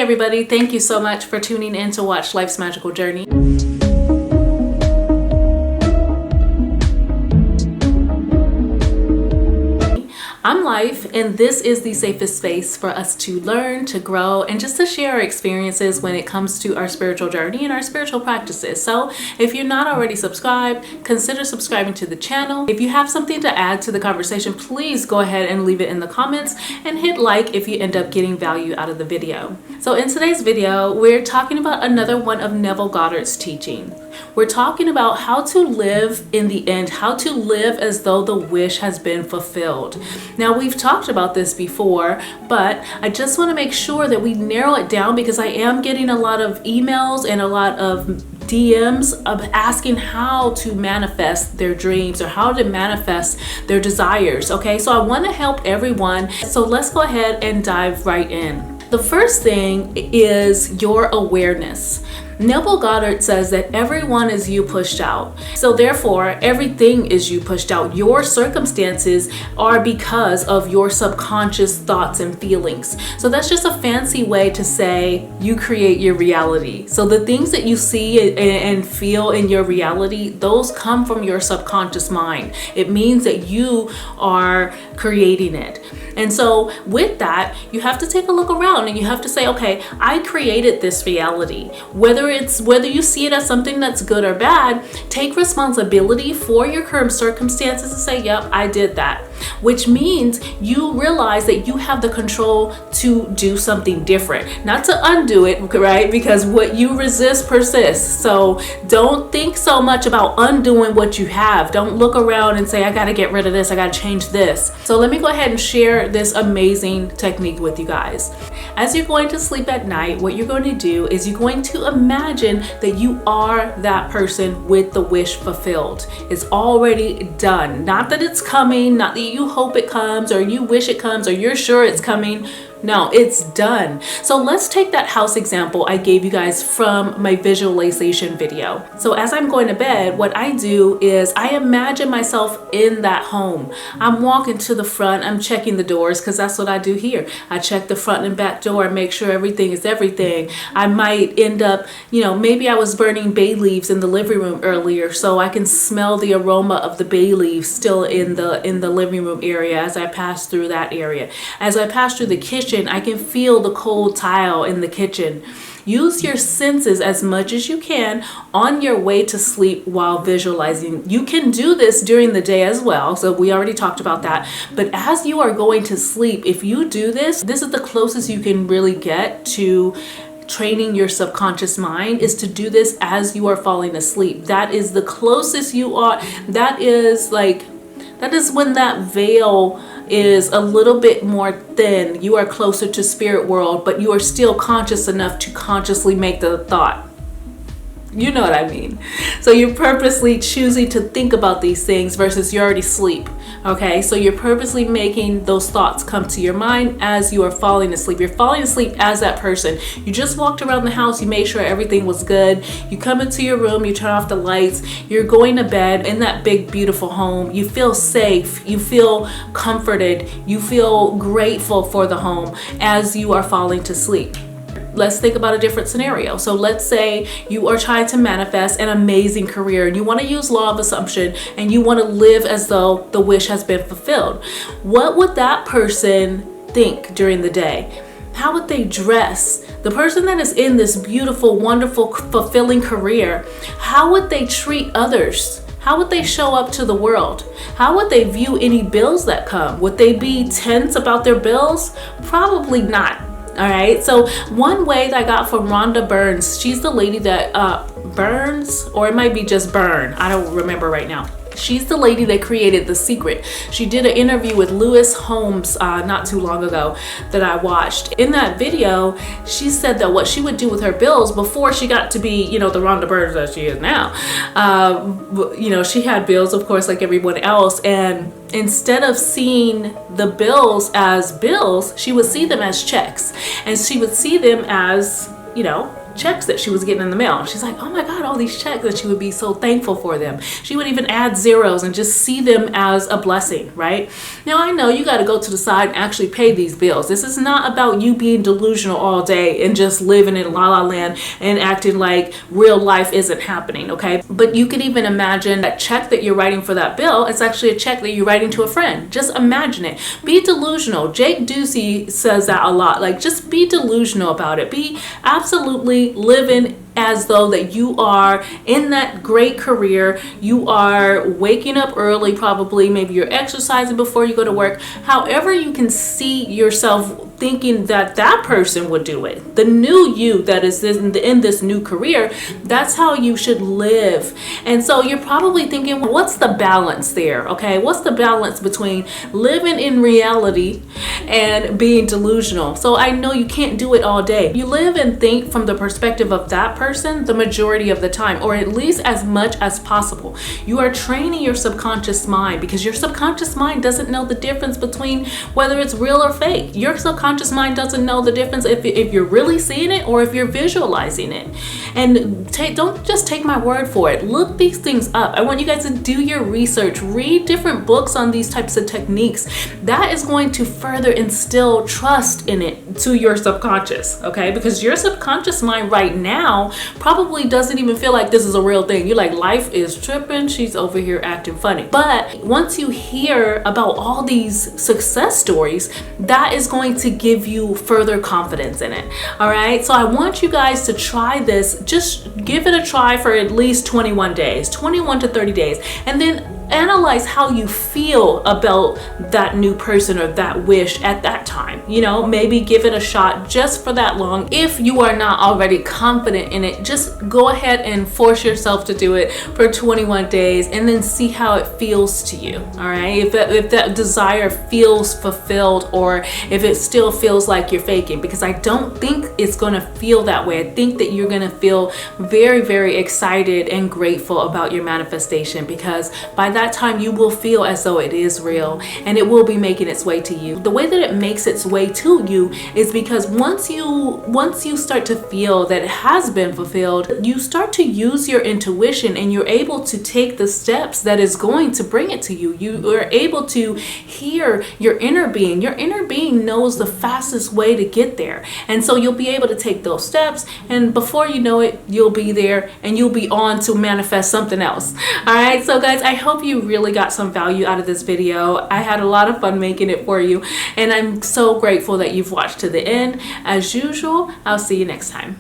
everybody, thank you so much for tuning in to watch Life's Magical Journey. I'm Life, and this is the safest space for us to learn, to grow, and just to share our experiences when it comes to our spiritual journey and our spiritual practices. So if you're not already subscribed, consider subscribing to the channel. If you have something to add to the conversation, please go ahead and leave it in the comments and hit like if you end up getting value out of the video. So in today's video, we're talking about another one of Neville Goddard's teaching. We're talking about how to live in the end, how to live as though the wish has been fulfilled. Now, we've talked about this before, but I just want to make sure that we narrow it down because I am getting a lot of emails and a lot of DMs of asking how to manifest their dreams or how to manifest their desires. Okay, so I want to help everyone. So let's go ahead and dive right in. The first thing is your awareness. Neville Goddard says that everyone is you pushed out. So therefore, everything is you pushed out. Your circumstances are because of your subconscious thoughts and feelings. So that's just a fancy way to say you create your reality. So the things that you see and feel in your reality, those come from your subconscious mind. It means that you are creating it. And so with that, you have to take a look around and you have to say, okay, I created this reality. Whether you see it as something that's good or bad, take responsibility for your current circumstances and say, yep, I did that. Which means you realize that you have the control to do something different, not to undo it, right? Because what you resist persists. So don't think so much about undoing what you have. Don't look around and say, I got to get rid of this. I got to change this. So let me go ahead and share this amazing technique with you guys. As you're going to sleep at night, what you're going to do is you're going to imagine that you are that person with the wish fulfilled. It's already done. Not that it's coming, not that you hope it comes or you wish it comes or you're sure it's coming. No, it's done. So let's take that house example I gave you guys from my visualization video. So as I'm going to bed, what I do is I imagine myself in that home. I'm walking to the front, I'm checking the doors because that's what I do here. I check the front and back door and make sure everything is everything. I might end up, maybe I was burning bay leaves in the living room earlier, so I can smell the aroma of the bay leaves still in the living room area as I pass through that area. As I pass through the kitchen, I can feel the cold tile in the kitchen. Use your senses as much as you can on your way to sleep while visualizing. You can do this during the day as well. So we already talked about that. But as you are going to sleep, if you do this, this is the closest you can really get to training your subconscious mind, is to do this as you are falling asleep. That is the closest you are. That is when that veil is a little bit more thin. You are closer to spirit world, but you are still conscious enough to consciously make the thought. You know what I mean? So you're purposely choosing to think about these things versus you're already asleep. Okay, so you're purposely making those thoughts come to your mind as you are falling asleep. You're falling asleep as that person. You just walked around the house, you made sure everything was good. You come into your room, you turn off the lights, you're going to bed in that big, beautiful home. You feel safe, you feel comforted, you feel grateful for the home as you are falling to sleep. Let's think about a different scenario. So let's say you are trying to manifest an amazing career and you want to use law of assumption and you want to live as though the wish has been fulfilled. What would that person think during the day? How would they dress? The person that is in this beautiful, wonderful, fulfilling career, how would they treat others? How would they show up to the world? How would they view any bills that come? Would they be tense about their bills? Probably not. All right, so one way that I got from Rhonda Burns, she's the lady that burns, or it might be just burn, I don't remember right now. She's the lady that created The Secret. She did an interview with Lewis Holmes not too long ago that I watched. In that video, she said that what she would do with her bills before she got to be, the Rhonda Burns that she is now. She had bills, of course, like everyone else. And instead of seeing the bills as bills, she would see them as checks. And she would see them as, checks that she was getting in the mail. She's like, oh my God, all these checks, that she would be so thankful for them. She would even add zeros and just see them as a blessing, right? Now, I know you got to go to the side and actually pay these bills. This is not about you being delusional all day and just living in la la land and acting like real life isn't happening, okay? But you can even imagine that check that you're writing for that bill, it's actually a check that you're writing to a friend. Just imagine it. Be delusional. Jake Ducey says that a lot. Like, just be delusional about it. Be absolutely living as though that you are in that great career. You are waking up early, probably, maybe you're exercising before you go to work. However you can see yourself thinking that that person would do it, the new you that is in this new career, that's how you should live. And so you're probably thinking, well, what's the balance there? Okay, what's the balance between living in reality and being delusional? So I know you can't do it all day. You live and think from the perspective of that person the majority of the time, or at least as much as possible. You are training your subconscious mind, because your subconscious mind doesn't know the difference between whether it's real or fake. Your subconscious mind doesn't know the difference if you're really seeing it or if you're visualizing it. And don't just take my word for it. Look these things up. I want you guys to do your research, read different books on these types of techniques. That is going to further instill trust in it to your subconscious, okay? Because your subconscious mind right now probably doesn't even feel like this is a real thing. You're like, life is tripping, she's over here acting funny. But once you hear about all these success stories, that is going to give you further confidence in it. All right, so I want you guys to try this. Just give it a try for at least 21 days, 21 to 30 days, and then analyze how you feel about that new person or that wish at that time. You know, maybe give it a shot just for that long. If you are not already confident in it, just go ahead and force yourself to do it for 21 days and then see how it feels to you. All right, if that desire feels fulfilled, or if it still feels like you're faking, because I don't think it's going to feel that way. I think that you're going to feel very, very excited and grateful about your manifestation, because by that time you will feel as though it is real and it will be making its way to you. The way that it makes its way to you is because once you start to feel that it has been fulfilled, you start to use your intuition and you're able to take the steps that is going to bring it to you. You are able to hear your inner being. Your inner being knows the fastest way to get there. And so you'll be able to take those steps, and before you know it, you'll be there and you'll be on to manifest something else. All right, so guys, I hope you really got some value out of this video. I had a lot of fun making it for you, and I'm so grateful that you've watched to the end. As usual, I'll see you next time.